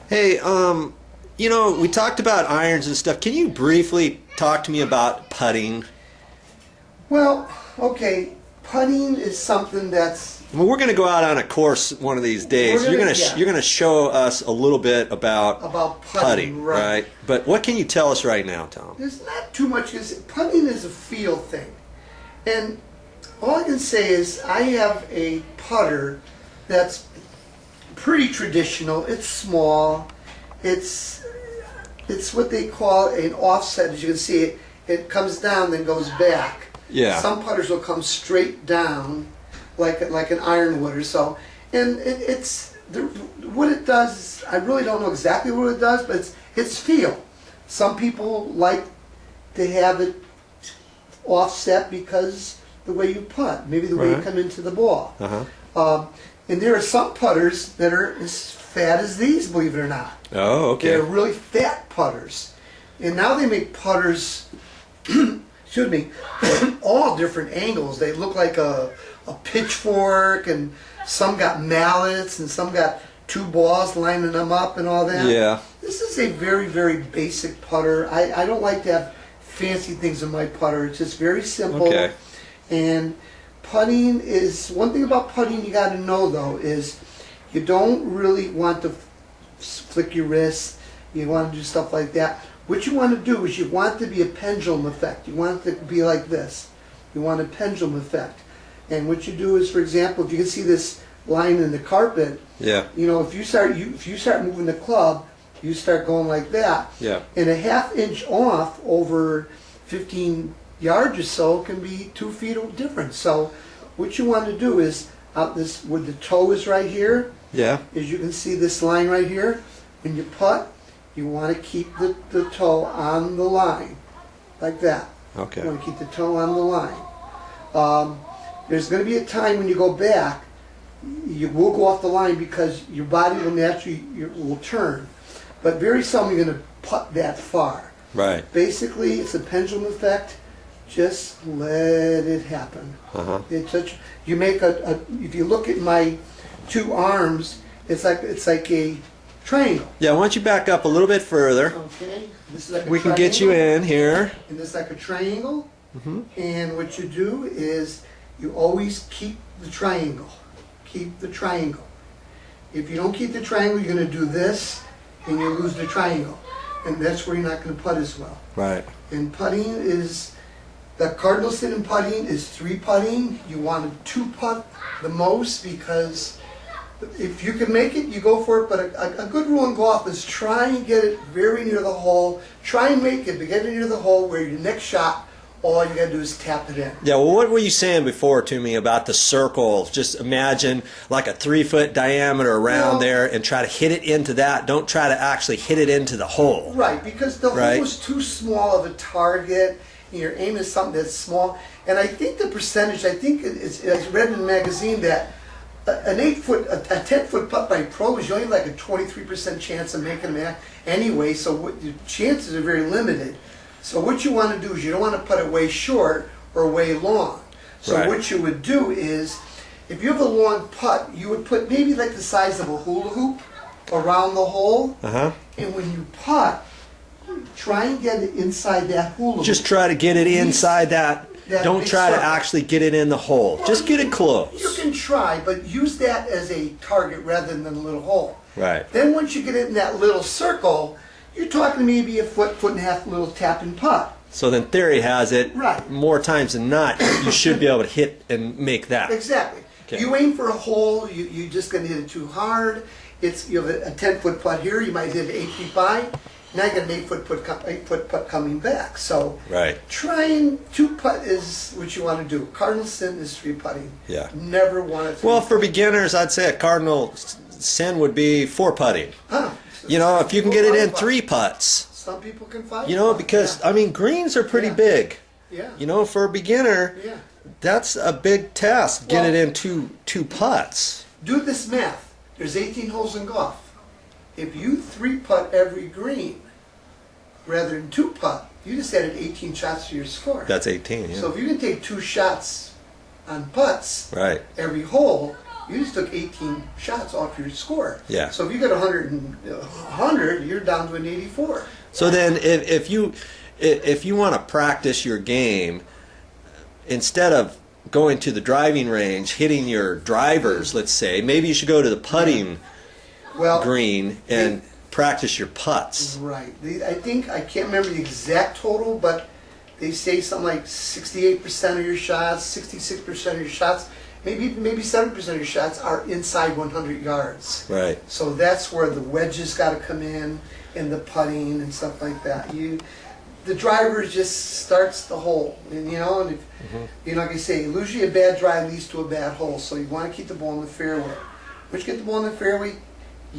Hey, you know, we talked about irons and stuff. Can you briefly talk to me about putting? Well, okay, putting is something that's I mean, we're going to go out on a course one of these days. We're gonna- You're going to show us a little bit about putting, right? But what can you tell us right now, Tom? There's not too much. Putting is a feel thing, and all I can say is I have a putter that's pretty traditional. It's small. It's what they call an offset. As you can see, it comes down then goes back. Yeah. Some putters will come straight down, like an ironwood or so, and what it does. I really don't know exactly what it does, but it's feel. Some people like to have it offset because the way you putt, maybe the way you come into the ball. And there are some putters that are as fat as these, believe it or not. Oh, okay. They're really fat putters. And now they make putters, excuse me, all different angles. They look like a pitchfork, and some got mallets, and some got two balls lining them up and all that. Yeah. This is a very, very basic putter. I don't like to have fancy things in my putter. It's just very simple. Okay. And putting is, one thing about putting you got to know though is you don't really want to flick your wrist. You want to do stuff like that. What you want to do is you want it to be a pendulum effect. You want it to be like this. You want a pendulum effect. And what you do is, for example, if you can see this line in the carpet, Yeah. you know, if you start moving the club, you start going like that. Yeah. And a half inch off over 15 yards or so can be 2 feet of difference. So what you want to do is out this where the toe is right here, Yeah. as you can see this line right here, when you putt, you want to keep the toe on the line, like that. Okay. You want to keep the toe on the line. There's going to be a time when you go back, you will go off the line because your body will naturally will turn. But very seldom you're going to putt that far. Right. Basically, it's a pendulum effect. Just let it happen. It's such, you make if you look at my two arms, it's like a triangle. Yeah, why don't you back up a little bit further? Okay, this is like a We can get you triangle, in here. and this is like a triangle. And what you do is you always keep the triangle. Keep the triangle. If you don't keep the triangle, you're going to do this, and you lose the triangle, and that's where you're not going to putt as well. Right. And putting is, the cardinal sin in putting is 3 putting. You want to 2 putt the most, because if you can make it, you go for it. But a good rule in golf is try and get it very near the hole. Try and make it, but get it near the hole where your next shot, all you got to do is tap it in. Yeah, well, what were you saying before to me about the circle? Just imagine like a 3-foot diameter around there and try to hit it into that. Don't try to actually hit it into the hole. Right, because the hole is too small of a target. You're aiming at something that's small. And I think the percentage, I read in the magazine that an 8-foot, a 10-foot putt by pro is only like a 23% chance of making them anyway, so the chances are very limited. So what you want to do is you don't want to put it way short or way long. So what you would do is, if you have a long putt, you would put maybe like the size of a hula hoop around the hole. And when you putt, try and get it inside that hula hoop. Just try to get it inside that. Don't try to actually get it in the hole. Well, just get it close. You can try, but use that as a target rather than a little hole. Right. Then once you get it in that little circle, you're talking maybe a foot and a half little tap and putt. So then theory has it, more times than not, you should be able to hit and make that. Exactly. Okay. You aim for a hole, you're just going to hit it too hard. You have a 10-foot putt here, you might hit it 8 feet by. Now you got an 8-foot putt coming back. So trying 2 putt is what you want to do. Cardinal sin is 3 putting. Yeah. Never want it. Well, for beginners, I'd say a cardinal sin would be 4 putting. You know, if you can get it in 3 putts. Some people can 5. You know, because I mean, greens are pretty big. Yeah. You know, for a beginner, that's a big task. Get it in two putts. Do this math. There's 18 holes in golf. If you 3 putt every green rather than 2 putt, you just added 18 shots to your score. That's 18. Yeah. So if you can take 2 shots on putts right. every hole, you just took 18 shots off your score. Yeah. So if you got 100, you're down to an 84. So then, if you want to practice your game, instead of going to the driving range, hitting your drivers, let's say, maybe you should go to the putting green and practice your putts. Right. I think, I can't remember the exact total, but they say something like 68% of your shots, 66% of your shots, maybe 7% of your shots are inside 100 yards. Right. So that's where the wedges got to come in, and the putting and stuff like that. The driver just starts the hole, and and if, like I say, usually a bad drive leads to a bad hole. So you want to keep the ball in the fairway. Once you get the ball in the fairway,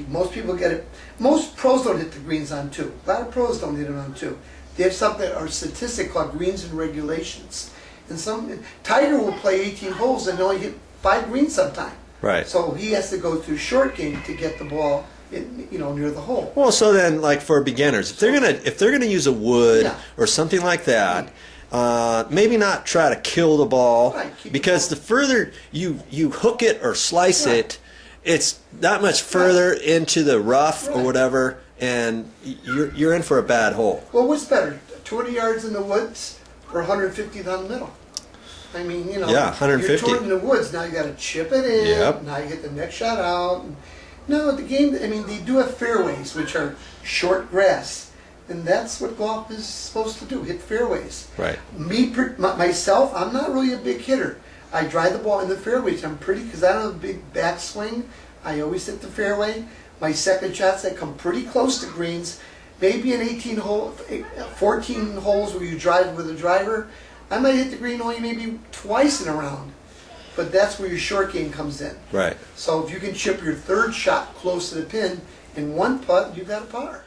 most people get it. Most pros don't hit the greens on 2. A lot of pros don't hit it on 2. They have something or statistic called greens and regulations. And Tiger will play 18 holes and only hit 5 greens sometime. Right. So he has to go through short game to get the ball, near the hole. Well, so then, like for beginners, if they're gonna use a wood or something like that, maybe not try to kill the ball, because the further you hook it or slice it, it's that much further into the rough or whatever, and you're in for a bad hole. Well, what's better, 200 yards in the woods or 150 down the middle? I mean, 150. You're 200 in the woods, now you got to chip it in. Yep. Now you get the next shot out. No, the game, I mean, they do have fairways, which are short grass. And that's what golf is supposed to do, hit fairways. Right. Myself, I'm not really a big hitter. I drive the ball in the fairways. I'm because I don't have a big backswing. I always hit the fairway. My second shots, I come pretty close to greens. Maybe an 14 holes where you drive with a driver, I might hit the green only maybe twice in a round. But that's where your short game comes in. Right. So if you can chip your third shot close to the pin in one putt, you've got a par.